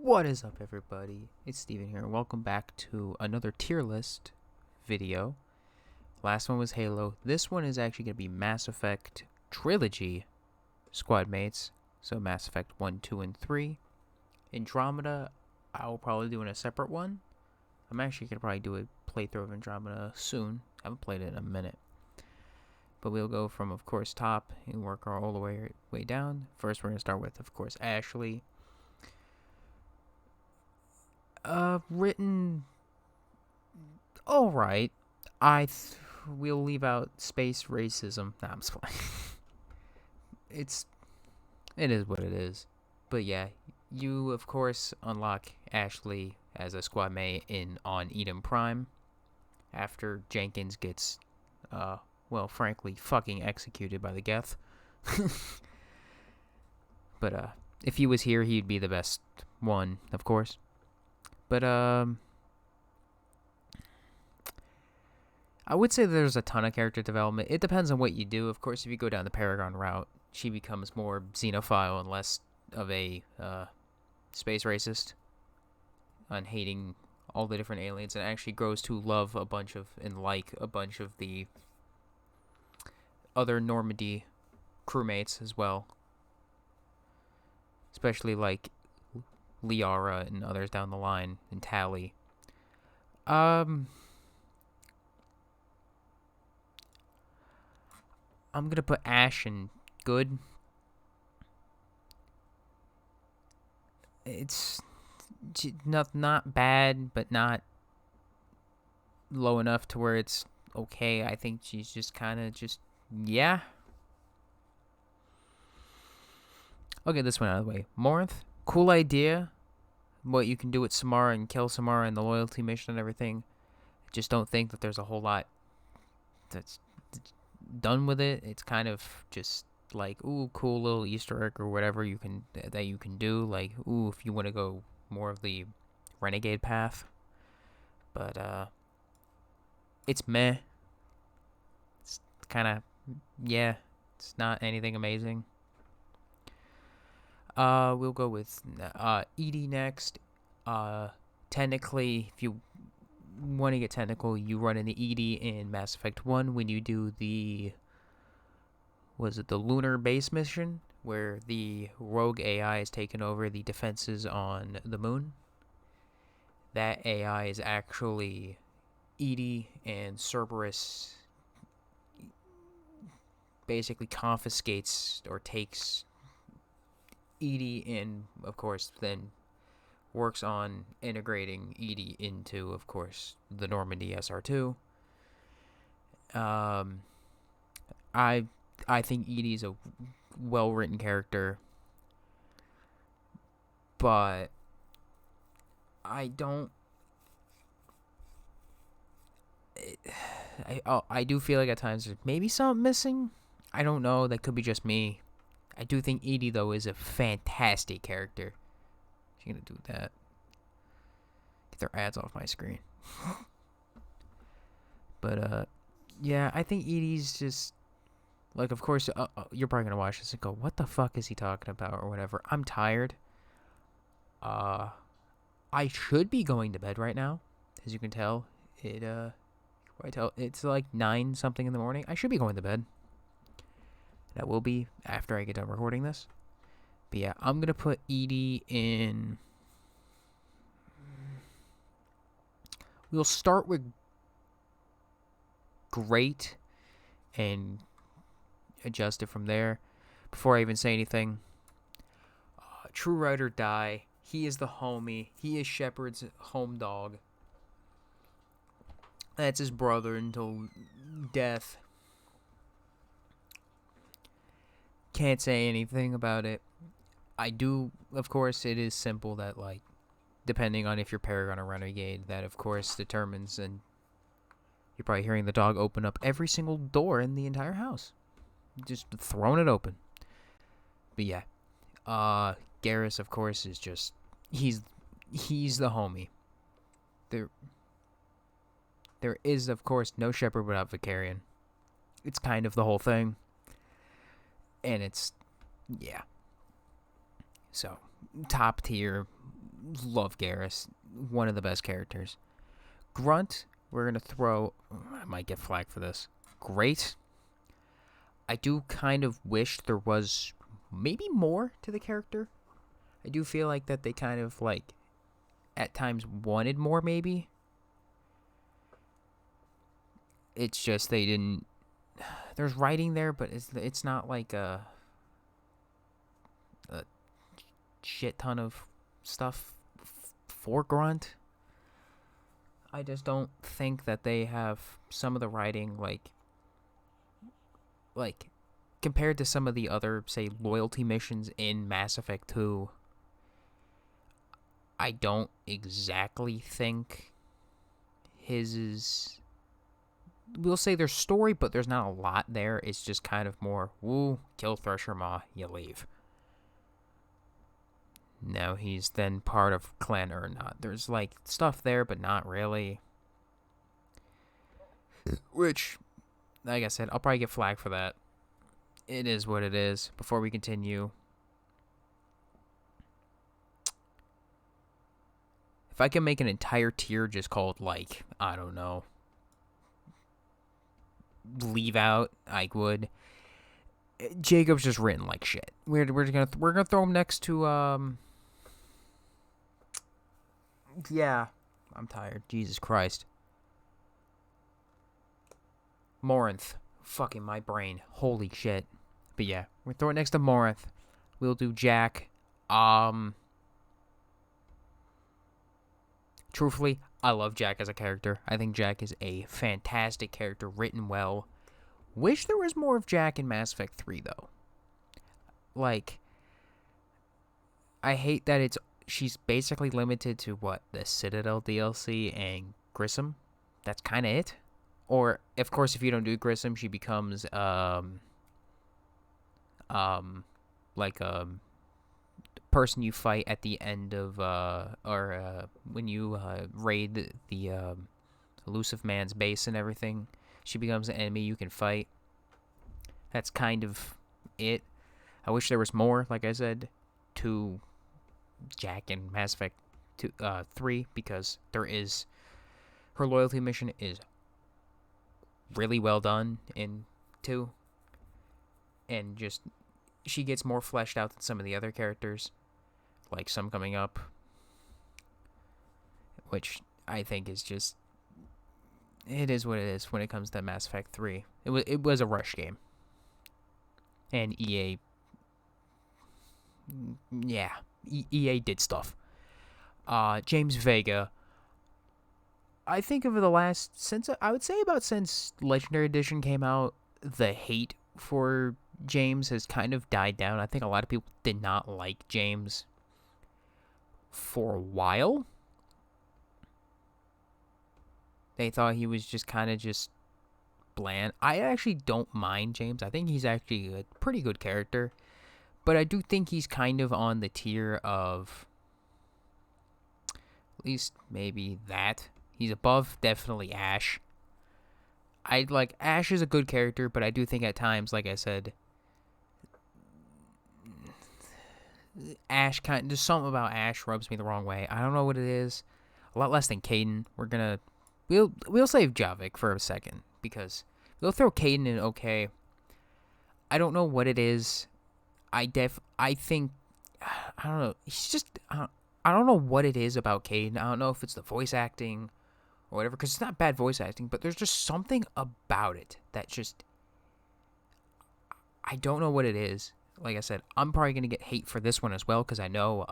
What is up, everybody? It's Steven here, and welcome back to another tier list video. Last one was Halo. This one is actually going to be Mass Effect Trilogy Squadmates. So Mass Effect 1, 2, and 3. Andromeda, I will probably do in a separate one. I'm actually going to probably do a playthrough of Andromeda soon. I haven't played it in a minute. But we'll go from, of course, top and work our all the way down. First, we're going to start with, of course, Ashley. Written all right. We'll leave out space racism. Nah, I'm just playing. It is what it is. But yeah, you of course unlock Ashley as a squad mate on Eden Prime after Jenkins gets frankly fucking executed by the Geth. But if he was here, he'd be the best one, of course. But I would say there's a ton of character development. It depends on what you do. Of course, if you go down the Paragon route, she becomes more xenophile and less of a space racist on hating all the different aliens, and actually grows to love a bunch of the other Normandy crewmates as well. Especially like Liara and others down the line, and Tally. I'm gonna put Ash in good. It's not bad, but not low enough to where it's okay. I think she's just kind of yeah. I'll get this one out of the way. Morinth, cool idea. What you can do with Samara and kill Samara and the loyalty mission and everything. Just don't think that there's a whole lot that's done with it. It's kind of just like, ooh, cool little Easter egg or whatever you can do. Like, ooh, if you want to go more of the renegade path. But it's meh. It's kind of, yeah, it's not anything amazing. We'll go with Edie next. Technically, if you want to get technical, you run into Edie in Mass Effect 1 when you do the lunar base mission, where the rogue AI has taken over the defenses on the moon. That AI is actually Edie, and Cerberus basically confiscates or takes Edie, and of course then works on integrating Edie into, of course, the Normandy SR2. I think Edie's a well-written character, but I don't. I do feel like at times there's maybe something missing. I don't know. That could be just me. I do think Edie, though, is a fantastic character. She's gonna do that. Get their ads off my screen. But yeah, I think Edie's just like, of course, you're probably gonna watch this and go, "What the fuck is he talking about?" or whatever. I'm tired. I should be going to bed right now, as you can tell. It's like 9 something in the morning. I should be going to bed. That will be after I get done recording this. But yeah, I'm gonna put Edie in. We'll start with great and adjust it from there. Before I even say anything, true ride or die. He is the homie. He is Shepard's home dog. That's his brother until death. Can't say anything about it. I do, of course, it is simple that, like, depending on if you're Paragon or Renegade, that of course determines, and you're probably hearing the dog open up every single door in the entire house. Just throwing it open. But yeah. Garrus, of course, is just, he's the homie. There is, of course, no Shepard without Vicarian. It's kind of the whole thing. And it's, yeah. So, top tier, love Garrus. One of the best characters. Grunt, we're going to throw... I might get flagged for this. Great. I do kind of wish there was maybe more to the character. I do feel like that they kind of, like, at times wanted more, maybe. It's just they didn't... There's writing there, but it's not like a shit ton of stuff for Grunt. I just don't think that they have some of the writing, like compared to some of the other, say, loyalty missions in Mass Effect 2. I don't exactly think his is... We'll say there's story, but there's not a lot there. It's just kind of more, woo, kill Thresher Maw, you leave. Now he's then part of Clan or not. There's, like, stuff there, but not really. Which, like I said, I'll probably get flagged for that. It is what it is. Before we continue, if I can make an entire tier just called, like, I don't know, leave out, I would. Jacob's just written like shit. We're gonna throw him next to yeah, I'm tired. Jesus Christ. Morinth. Fucking my brain. Holy shit. But yeah, we're throwing it next to Morinth. We'll do Jack. Truthfully, I love Jack as a character. I think Jack is a fantastic character, written well. Wish there was more of Jack in Mass Effect 3, though. Like, I hate that she's basically limited to, what, the Citadel DLC and Grissom? That's kind of it. Or, of course, if you don't do Grissom, she becomes, like a person you fight at the end of, when you raid the elusive man's base and everything. She becomes an enemy you can fight. That's kind of it. I wish there was more, like I said, to Jack in Mass Effect 3, because there is... Her loyalty mission is really well done in 2. And just... She gets more fleshed out than some of the other characters. Like some coming up. Which I think is just... It is what it is when it comes to Mass Effect 3. It was a rush game. And EA... Yeah. EA did stuff. James Vega. I think over the last... I would say about since Legendary Edition came out, the hate for James has kind of died down. I think a lot of people did not like James for a while. They thought he was just kind of just bland. I actually don't mind James. I think he's actually a pretty good character. But I do think he's kind of on the tier of... At least maybe that. He's above definitely Ash. Ash is a good character, but I do think at times, like I said, Ash there's something about Ash rubs me the wrong way. I don't know what it is. A lot less than Caden. We'll save Javik for a second, because we'll throw Caden in okay. I don't know what it is. I think, I don't know. He's just, I don't know what it is about Caden. I don't know if it's the voice acting or whatever, because it's not bad voice acting, but there's just something about it that just, I don't know what it is. Like I said, I'm probably going to get hate for this one as well, because I know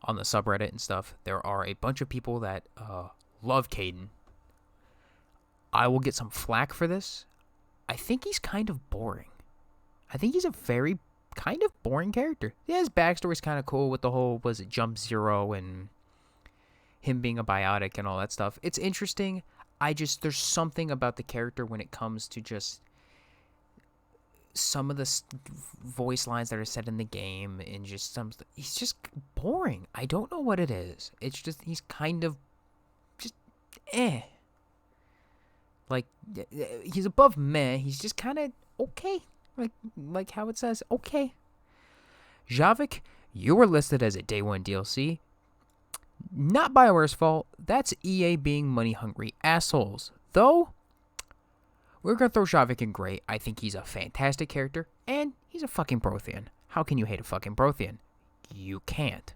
on the subreddit and stuff, there are a bunch of people that love Caden. I will get some flack for this. I think he's kind of boring. I think he's a very kind of boring character. Yeah, his backstory's kind of cool with the whole, was it Jump Zero and him being a biotic and all that stuff. It's interesting. There's something about the character when it comes to just some of the voice lines that are said in the game, and just he's just boring. I don't know what it is. It's just, he's kind of just, like, he's above meh. He's just kind of okay. Like how it says, okay. Javik, you were listed as a Day 1 DLC. Not BioWare's fault. That's EA being money-hungry assholes. Though, we're going to throw Shavik in great. I think he's a fantastic character, and he's a fucking Prothean. How can you hate a fucking Prothean? You can't.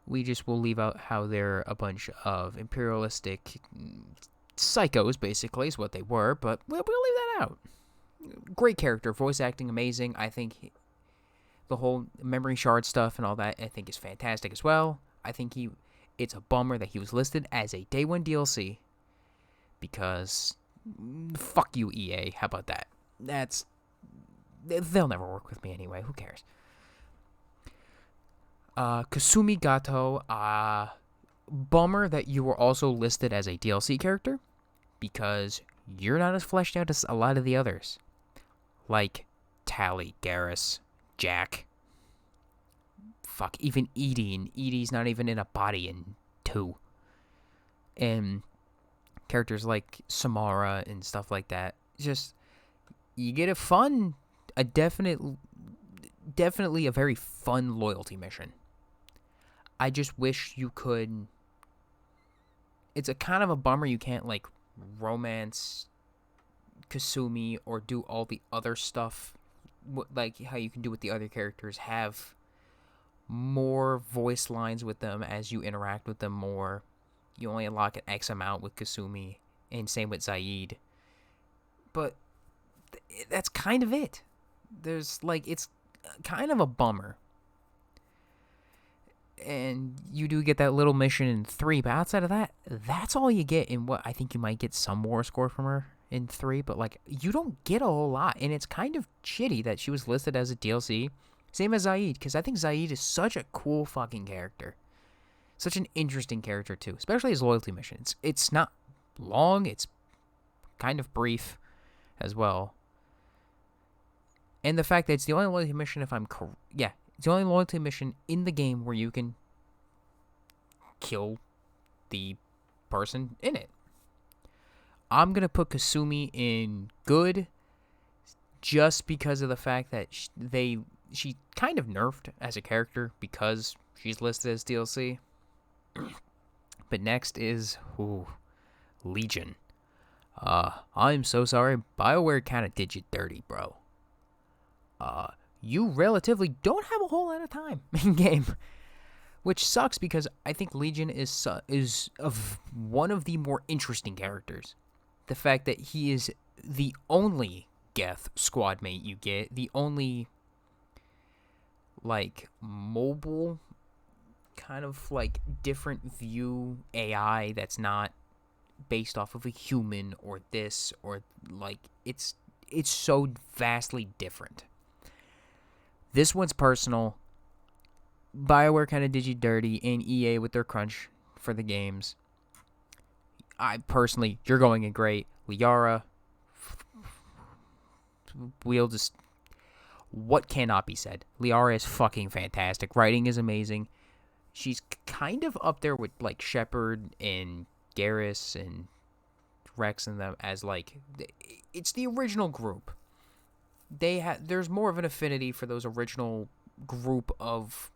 We just will leave out how they're a bunch of imperialistic psychos, basically, is what they were, but we'll leave that out. Great character, voice acting amazing. I think the whole memory shard stuff and all that, I think is fantastic as well. I think it's a bummer that he was listed as a day one DLC because fuck you, EA. How about that? They'll never work with me anyway. Who cares? Kasumi Gato, bummer that you were also listed as a DLC character because you're not as fleshed out as a lot of the others. Like Tally, Garrus, Jack. Fuck, even Edie, and Edie's not even in a body in 2. And characters like Samara and stuff like that. Just, you get definitely a very fun loyalty mission. I just wish you could. It's a kind of a bummer you can't like romance Kasumi or do all the other stuff like how you can do with the other characters. Have more voice lines with them as you interact with them more. You only unlock an X amount with Kasumi, and same with Zaid. But that's kind of it. It's kind of a bummer. And you do get that little mission in 3, but outside of that, that's all you get in what I think you might get some war score from her in 3, but like you don't get a whole lot, and it's kind of shitty that she was listed as a DLC. Same as Zaid, because I think Zaid is such a cool fucking character. Such an interesting character too, especially his loyalty missions. It's not long, it's kind of brief as well. And the fact that it's the only loyalty mission, it's the only loyalty mission in the game where you can kill the person in it. I'm going to put Kasumi in good just because of the fact that she kind of nerfed as a character because she's listed as DLC. But next is Legion. I'm so sorry. BioWare kind of did you dirty, bro. You relatively don't have a whole lot of time in game, which sucks because I think Legion is of one of the more interesting characters. The fact that he is the only Geth squadmate you get, the only like mobile kind of like different view AI that's not based off of a human or this or like it's so vastly different. This one's personal. BioWare kind of did you dirty, and EA with their crunch for the games. You're going in great. Liara, what cannot be said? Liara is fucking fantastic. Writing is amazing. She's kind of up there with like Shepard and Garrus and Rex and them as like, it's the original group. There's more of an affinity for those original group of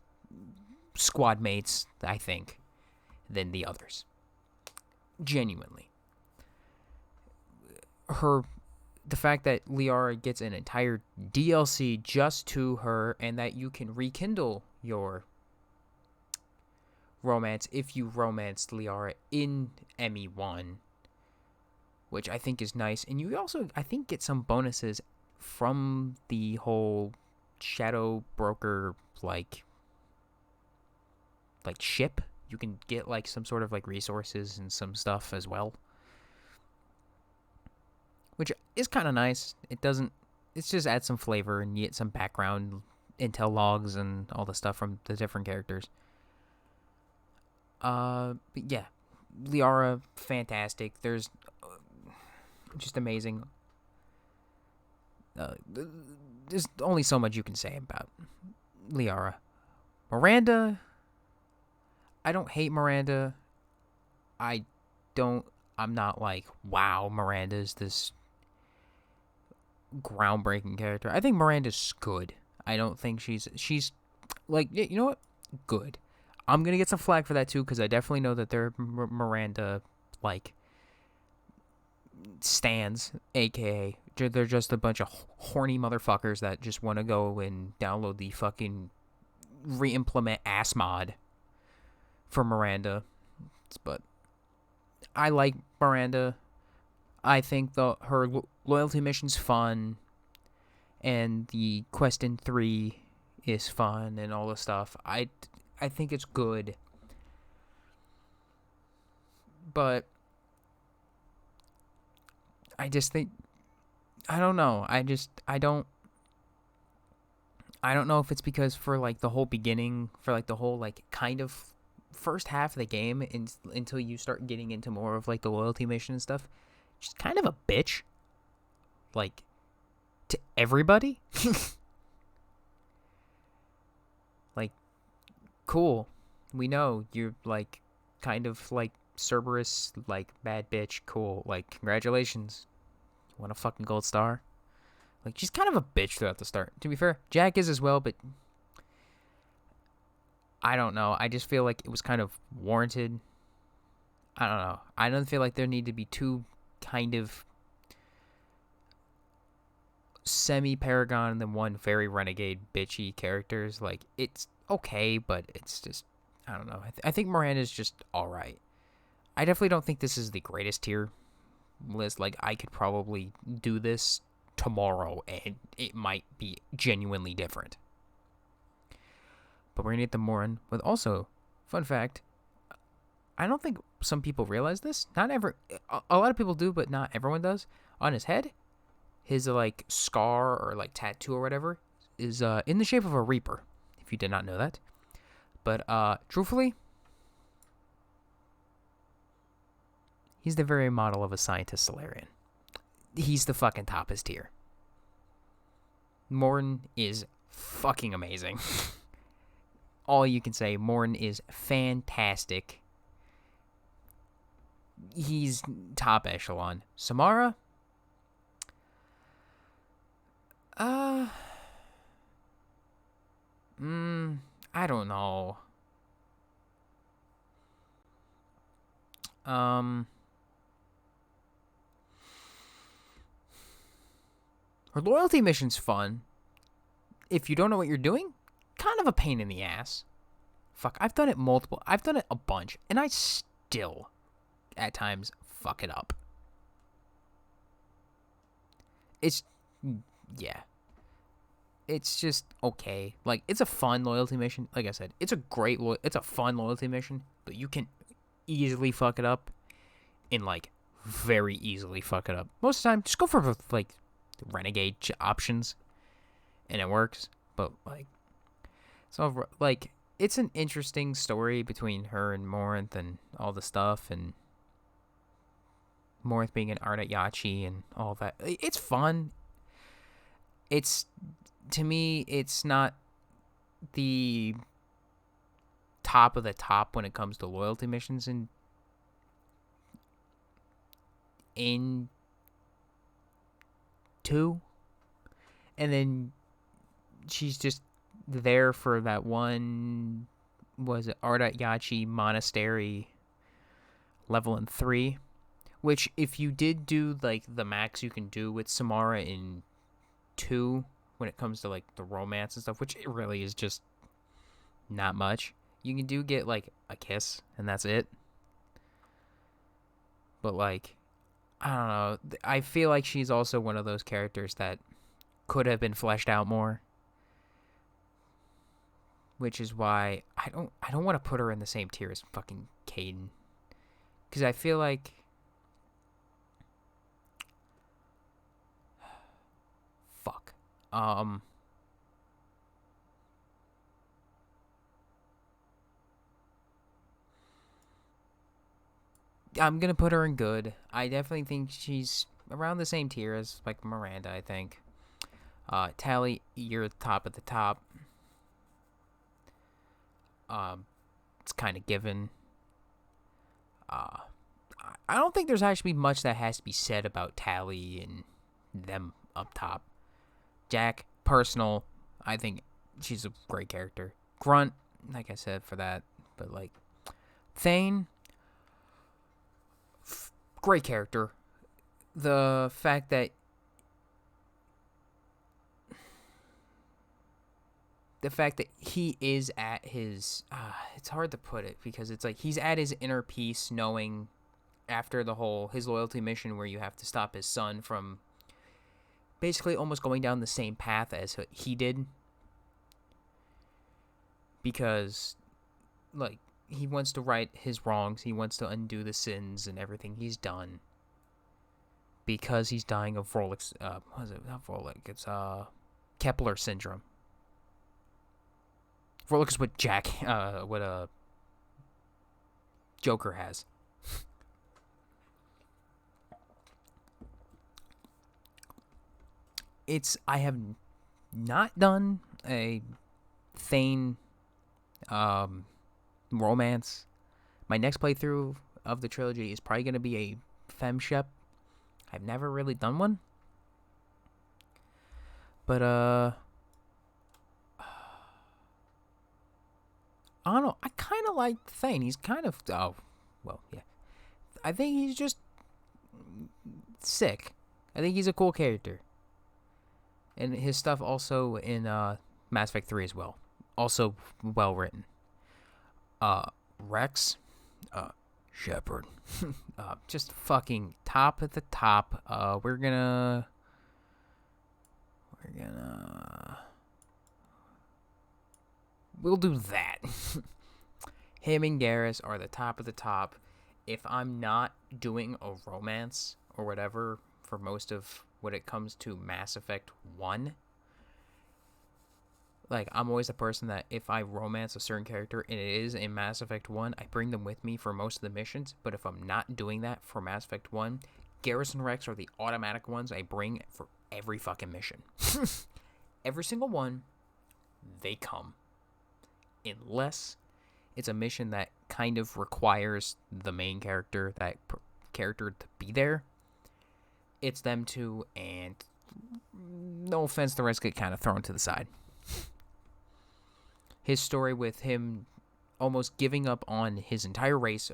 squad mates, I think, than the others. Genuinely. The fact that Liara gets an entire DLC just to her and that you can rekindle your romance if you romanced Liara in ME1, which I think is nice. And you also, I think, get some bonuses from the whole Shadow Broker like ship. You can get like some sort of like resources and some stuff as well, which is kind of nice. It just adds some flavor and you get some background intel logs and all the stuff from the different characters. But yeah, Liara, fantastic. There's just amazing. There's only so much you can say about Liara. Miranda, I don't hate Miranda. I'm not like, wow, Miranda's this groundbreaking character. I think Miranda's good. I don't think she's like, you know what? Good. I'm gonna get some flack for that too, because I definitely know that they're Miranda like stands, aka they're just a bunch of horny motherfuckers that just want to go and download the fucking re-implement ass mod for Miranda. But I like Miranda. I think her loyalty mission's fun, and the quest in 3 is fun and all the stuff. I think it's good, but I just think I don't know. I don't know if it's because for like the whole beginning, for like the whole like kind of first half of the game until you start getting into more of like the loyalty mission and stuff, she's kind of a bitch. Like to everybody. Like, cool. We know you're like kind of like Cerberus, like bad bitch. Cool. Like, congratulations. You want a fucking gold star? Like, she's kind of a bitch throughout the start. To be fair, Jack is as well, but I don't know. I just feel like it was kind of warranted. I don't know. I don't feel like there need to be two kind of semi-paragon and then one very renegade bitchy characters. Like, it's okay, but it's just, I don't know. I think Miranda's just alright. I definitely don't think this is the greatest tier list. Like, I could probably do this tomorrow and it might be genuinely different. But we're gonna get the Morin with also, fun fact, I don't think some people realize this. A lot of people do, but not everyone does. On his head, his like scar or like tattoo or whatever is in the shape of a Reaper, if you did not know that. But truthfully, he's the very model of a scientist Solarian. He's the fucking toppest tier. Morin is fucking amazing. All you can say, Morin is fantastic. He's top echelon. Samara? I don't know. Her loyalty mission's fun. If you don't know what you're doing, kind of a pain in the ass. Fuck, I've done it a bunch, and I still, at times, fuck it up. Yeah. It's just okay. Like, it's a fun loyalty mission. Like I said, it's a fun loyalty mission, but you can easily fuck it up and, like, very easily fuck it up. Most of the time, just go for, like, renegade options, and it works. But, like, so, like, it's an interesting story between her and Morinth and all the stuff, and Morinth being an Ardat Yachi and all that. It's fun. To me, it's not the top of the top when it comes to loyalty missions in 2. And then she's just there for that one, was it Ardat Yachi Monastery level in 3, which if you did do like the max you can do with Samara in 2 when it comes to like the romance and stuff, which it really is just not much, you can do get like a kiss and that's it. But like, I don't know, I feel like she's also one of those characters that could have been fleshed out more, which is why I don't want to put her in the same tier as fucking Caden, because I feel like fuck. I'm gonna put her in good. I definitely think she's around the same tier as like Miranda, I think. Tally, you're top of the top. It's kind of given. I don't think there's actually much that has to be said about Tally and them up top. Jack, personal, I think she's a great character. Grunt, like I said, for that, But, like, Thane, great character. The fact that he is at his it's hard to put it, because it's like he's at his inner peace, knowing after the whole his loyalty mission where you have to stop his son from basically almost going down the same path as he did, because like he wants to right his wrongs, he wants to undo the sins and everything he's done, because he's dying of Vrolik's what is it, not Vrolik, it's Kepler syndrome. Vrolik is what Joker has. I have not done a Thane romance. My next playthrough of the trilogy is probably going to be a femshep. I've never really done one. But I don't know. I kind of like Thane. He's kind of... Oh, well, yeah. I think he's just sick. I think he's a cool character. And his stuff also in Mass Effect 3 as well. Also well written. Rex. Shepard. Just fucking top at the top. We'll do that. Him and Garrus are the top of the top. If I'm not doing a romance or whatever for most of when it comes to Mass Effect 1, like, I'm always the person that if I romance a certain character and it is in Mass Effect 1, I bring them with me for most of the missions. But if I'm not doing that for Mass Effect 1, Garrus and Rex are the automatic ones I bring for every fucking mission. Every single one, they come. Unless it's a mission that kind of requires the main character, character to be there, it's them two, and no offense, the rest get kind of thrown to the side. His story with him almost giving up on his entire race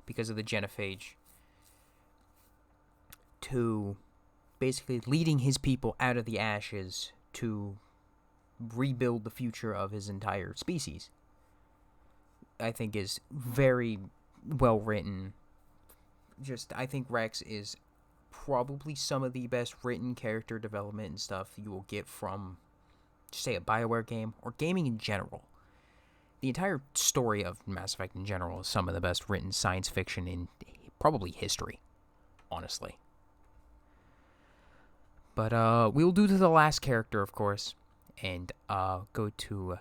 because of the genophage, to basically leading his people out of the ashes to rebuild the future of his entire species, I think is very well written. I think Rex is probably some of the best written character development and stuff you will get from, say, a BioWare game or gaming in general. The entire story of Mass Effect in general is some of the best written science fiction in probably history, honestly. But we'll do to the last character, of course, and go to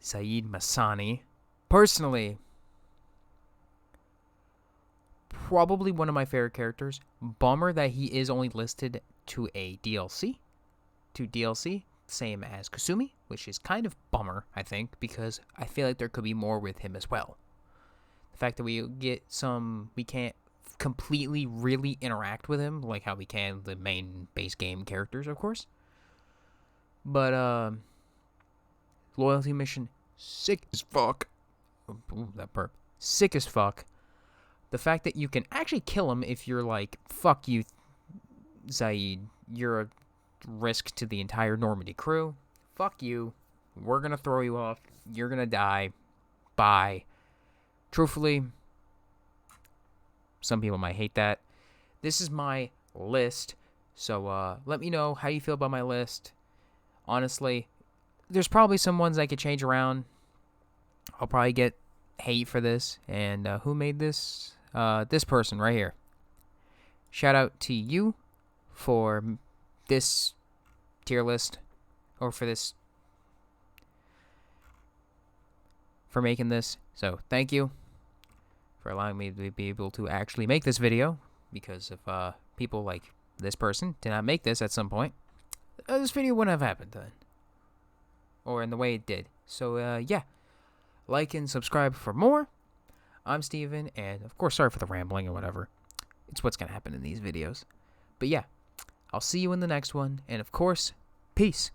Zaid Masani. Personally, probably one of my favorite characters. Bummer that he is only listed to a DLC. Same as Kasumi, which is kind of bummer, I think, because I feel like there could be more with him as well. The fact that we can't completely really interact with him like how we can the main base game characters, of course. But loyalty mission, sick as fuck. Ooh, that burp. Sick as fuck. The fact that you can actually kill him if you're like, fuck you, Zaid, you're a risk to the entire Normandy crew. Fuck you. We're gonna throw you off. You're gonna die. Bye. Truthfully, some people might hate that. This is my list, so let me know how you feel about my list. Honestly, there's probably some ones I could change around. I'll probably get hate for this. And who made this? This person right here. Shout out to you for this tier list, or for making this. So thank you for allowing me to be able to actually make this video, because if people like this person did not make this at some point, this video wouldn't have happened then, or in the way it did. So yeah, like and subscribe for more. I'm Steven, and of course, sorry for the rambling or whatever. It's what's gonna happen in these videos. But yeah, I'll see you in the next one, and of course, peace.